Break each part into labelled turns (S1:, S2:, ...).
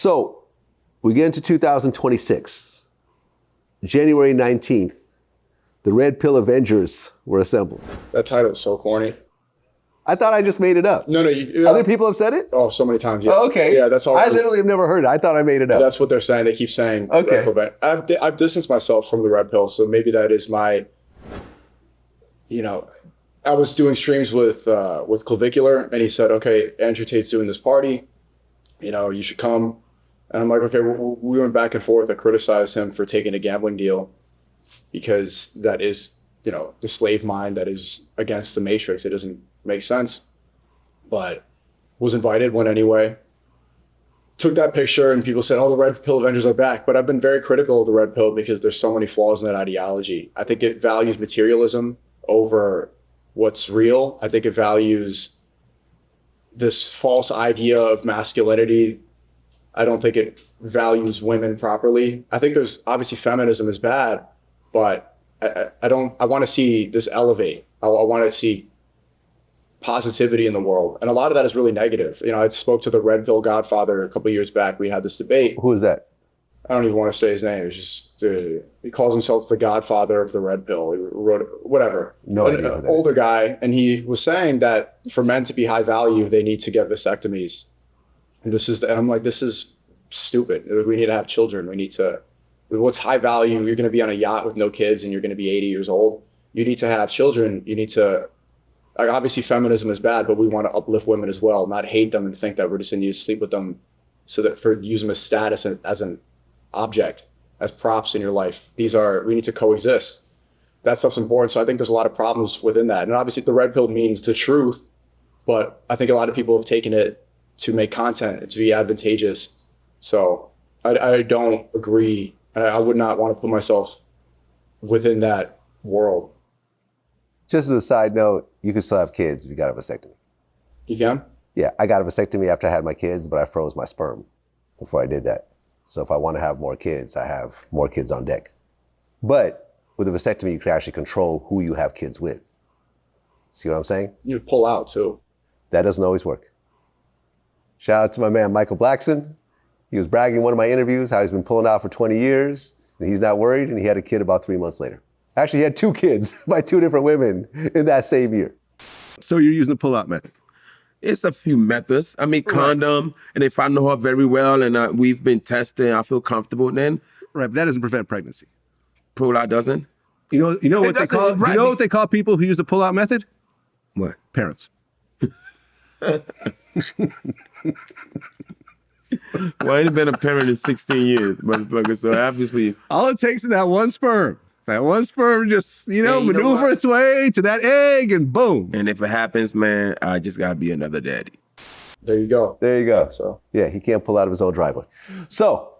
S1: So we get into 2026. January 19th, the Red Pill Avengers were assembled.
S2: That title is so corny.
S1: I thought I just made it up.
S2: No,
S1: Other people have said it?
S2: Oh, so many times. Yeah.
S1: Oh, okay.
S2: Yeah, that's all.
S1: I literally have never heard it. I thought I made it up.
S2: That's what they're saying. They keep saying.
S1: Okay.
S2: Red Pill. I've distanced myself from the Red Pill, so maybe that is my. I was doing streams with Clavicular, and he said, "Okay, Andrew Tate's doing this party. You should come." And I'm like, "Okay." We went back and forth. I criticized him for taking a gambling deal because that is, the slave mind that is against the Matrix. It doesn't make sense. But was invited, went anyway. Took that picture, and people said, "Oh, the Red Pill Avengers are back." But I've been very critical of the Red Pill because there's so many flaws in that ideology. I think it values materialism over what's real. I think it values this false idea of masculinity. I don't think it values women properly. I think there's obviously feminism is bad, but I want to see this elevate. I want to see positivity in the world. And a lot of that is really negative. I spoke to the Red Pill Godfather a couple of years back. We had this debate.
S1: Who is that?
S2: I don't even want to say his name. It's just, he calls himself the Godfather of the Red Pill. He wrote, whatever.
S1: No idea who that
S2: older
S1: is.
S2: guy. And he was saying that for men to be high value, they need to get vasectomies. And I'm like, this is stupid. We need to have children. What's high value? You're going to be on a yacht with no kids and you're going to be 80 years old. You need to have children. You need to, obviously feminism is bad, but we want to uplift women as well, not hate them and think that we're just going to sleep with them use them as status and as an object, as props in your life. We need to coexist. That stuff's important. So I think there's a lot of problems within that. And obviously the Red Pill means the truth, but I think a lot of people have taken it to make content, to be advantageous. So I don't agree. I would not want to put myself within that world.
S1: Just as a side note, you can still have kids if you got a vasectomy.
S2: You can?
S1: Yeah, I got a vasectomy after I had my kids, but I froze my sperm before I did that. So if I want to have more kids, I have more kids on deck. But with a vasectomy, you can actually control who you have kids with. See what I'm saying?
S2: You pull out too.
S1: That doesn't always work. Shout out to my man, Michael Blackson. He was bragging in one of my interviews how he's been pulling out for 20 years and he's not worried, and he had a kid about 3 months later. Actually, he had 2 kids by 2 different women in that same year. So you're using the pull-out method?
S3: It's a few methods. I mean, condom, and if I know her very well and we've been testing, I feel comfortable then.
S1: Right, but that doesn't prevent pregnancy.
S3: Pull-out doesn't?
S1: You know what they call? Do you know what they call people who use the pull-out method?
S3: What?
S1: Parents.
S3: Well, I ain't been a parent in 16 years, motherfucker, so obviously.
S1: All it takes is that one sperm. That one sperm just, maneuver its way to that egg and boom.
S3: And if it happens, man, I just gotta be another daddy.
S2: There you go.
S1: There you go. So yeah, he can't pull out of his own driveway. So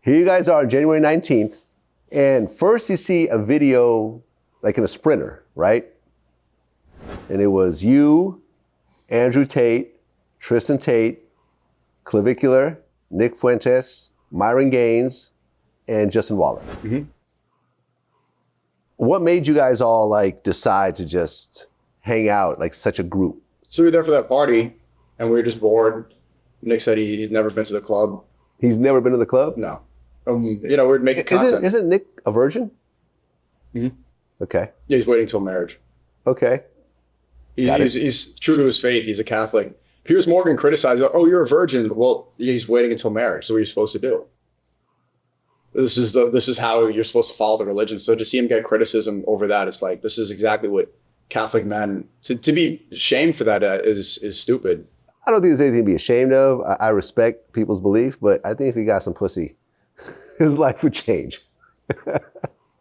S1: here you guys are, January 19th. And first you see a video like in a Sprinter, right? And it was you, Andrew Tate, Tristan Tate, Clavicular, Nick Fuentes, Myron Gaines, and Justin Waller.
S2: Mm-hmm.
S1: What made you guys all decide to just hang out like such a group?
S2: So we were there for that party and we were just bored. Nick said he's never been to the club.
S1: He's never been to the club?
S2: No. We're making content.
S1: Isn't Nick a virgin?
S2: Mm-hmm.
S1: Okay.
S2: Yeah, he's waiting till marriage.
S1: Okay.
S2: He's true to his faith. He's a Catholic. Piers Morgan criticized, "Oh, you're a virgin." Well, he's waiting until marriage. So what are you supposed to do? This is how you're supposed to follow the religion. So to see him get criticism over that, it's like, this is exactly what Catholic men, to be shamed for that is stupid.
S1: I don't think there's anything to be ashamed of. I respect people's belief, but I think if he got some pussy, his life would change.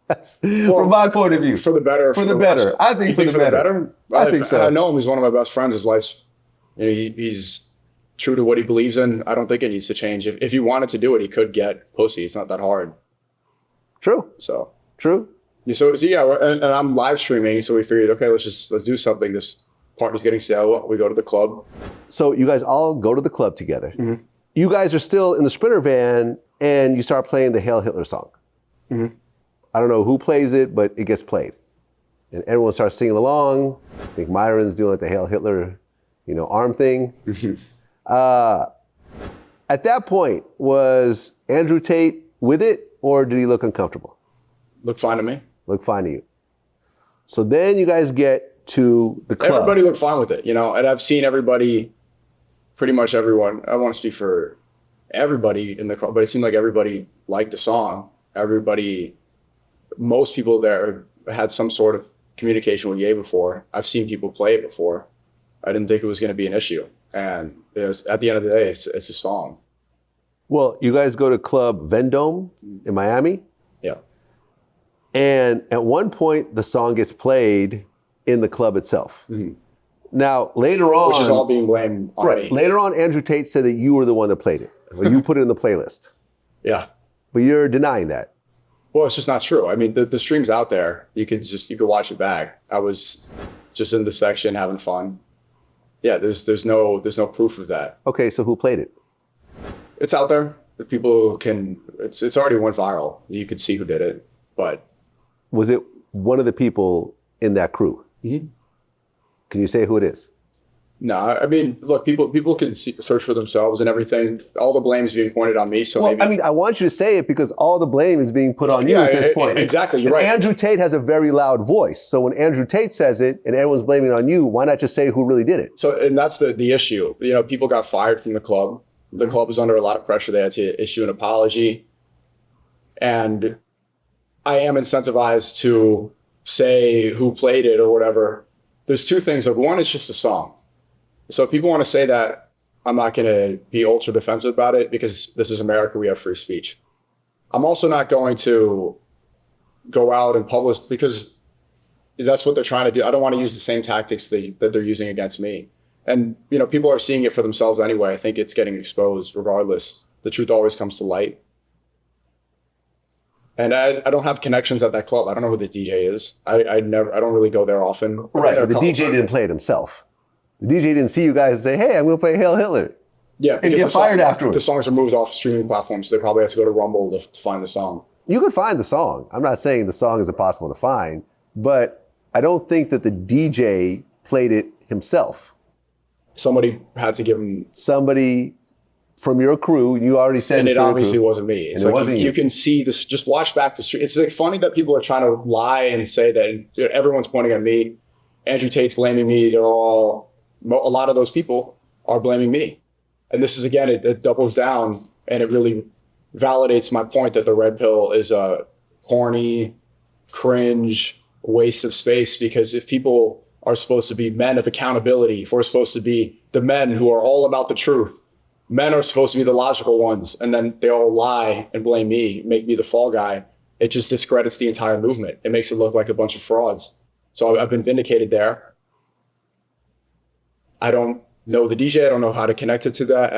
S1: That's from my point of view.
S2: For the better.
S1: For the better. I think for the better. I think so.
S2: I know him. He's one of my best friends. His life's, he's true to what he believes in. I don't think it needs to change. If he wanted to do it, he could get pussy. It's not that hard.
S1: True.
S2: So.
S1: True.
S2: So yeah, and I'm live streaming, so we figured, okay, let's do something. This party's getting stale. We go to the club.
S1: So you guys all go to the club together.
S2: Mm-hmm.
S1: You guys are still in the Sprinter van, and you start playing the Heil Hitler song.
S2: Mm-hmm.
S1: I don't know who plays it, but it gets played. And everyone starts singing along. I think Myron's doing the Heil Hitler, arm thing.
S2: Mm-hmm.
S1: At that point, was Andrew Tate with it, or did he look uncomfortable?
S2: Looked fine to me.
S1: Looked fine to you. So then you guys get to the club.
S2: Everybody looked fine with it, you know, and I've seen everybody, pretty much everyone. I don't want to speak for everybody in the club, but it seemed like everybody liked the song. Most people there had some sort of communication with Ye before. I've seen people play it before. I didn't think it was going to be an issue. And at the end of the day, it's a song.
S1: Well, you guys go to Club Vendome in Miami.
S2: Yeah.
S1: And at one point, the song gets played in the club itself.
S2: Mm-hmm.
S1: Now, later on...
S2: Which is all being blamed on me.
S1: Later on, Andrew Tate said that you were the one that played it. Or you put it in the playlist.
S2: Yeah.
S1: But you're denying that.
S2: Well, it's just not true. I mean, the stream's out there. You could watch it back. I was just in the section having fun. Yeah, there's no proof of that.
S1: Okay, so who played it?
S2: It's out there. People can. It's already went viral. You could see who did it. But
S1: was it one of the people in that crew?
S2: Mm-hmm.
S1: Can you say who it is?
S2: No, I mean, look, people can search for themselves and everything. All the blame is being pointed on me. So
S1: well,
S2: maybe,
S1: I mean, I want you to say it because all the blame is being put on you at this point.
S2: Exactly, you're right.
S1: Andrew Tate has a very loud voice. So when Andrew Tate says it and everyone's blaming it on you, why not just say who really did it?
S2: So, and that's the issue. You know, people got fired from the club. The club was under a lot of pressure. They had to issue an apology. And I am incentivized to say who played it or whatever. There's two things. Like, one, it's just a song. So if people want to say that, I'm not going to be ultra defensive about it because this is America. We have free speech. I'm also not going to go out and publish because that's what they're trying to do. I don't want to use the same tactics that they're using against me. And, you know, people are seeing it for themselves anyway. I think it's getting exposed regardless. The truth always comes to light. And I don't have connections at that club. I don't know who the DJ is. I don't really go there often.
S1: Right, but the DJ didn't play it himself. The DJ didn't see you guys and say, hey, I'm going to play Hail Hitler.
S2: Yeah,
S1: and get fired afterwards.
S2: The songs are moved off streaming platforms, so they probably have to go to Rumble to find the song.
S1: You could find the song. I'm not saying the song is impossible to find, but I don't think that the DJ played it himself.
S2: Somebody had to give him...
S1: Somebody from your crew, you already said...
S2: And it obviously wasn't me.
S1: It's like, it wasn't
S2: you can see this, just watch back the stream. It's like funny that people are trying to lie and say that everyone's pointing at me. Andrew Tate's blaming me. A lot of those people are blaming me. And this is, again, it doubles down and it really validates my point that the red pill is a corny, cringe, waste of space. Because if people are supposed to be men of accountability, if we're supposed to be the men who are all about the truth, men are supposed to be the logical ones, and then they all lie and blame me, make me the fall guy, it just discredits the entire movement. It makes it look like a bunch of frauds. So I've been vindicated there. I don't know the DJ. I don't know how to connect it to that.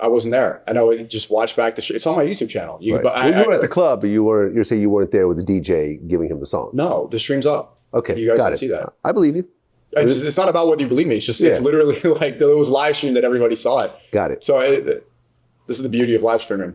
S2: I wasn't there. I know just watch back the show. It's on my YouTube channel.
S1: Right. Well, you were at the club, but you're saying you weren't there with the DJ giving him the song.
S2: No, the stream's up.
S1: Okay,
S2: you guys
S1: got
S2: can
S1: it.
S2: see that.
S1: I believe you.
S2: It's not about whether you believe me. It's just it's literally like it was live stream that everybody saw it.
S1: Got it.
S2: So this is the beauty of live streaming.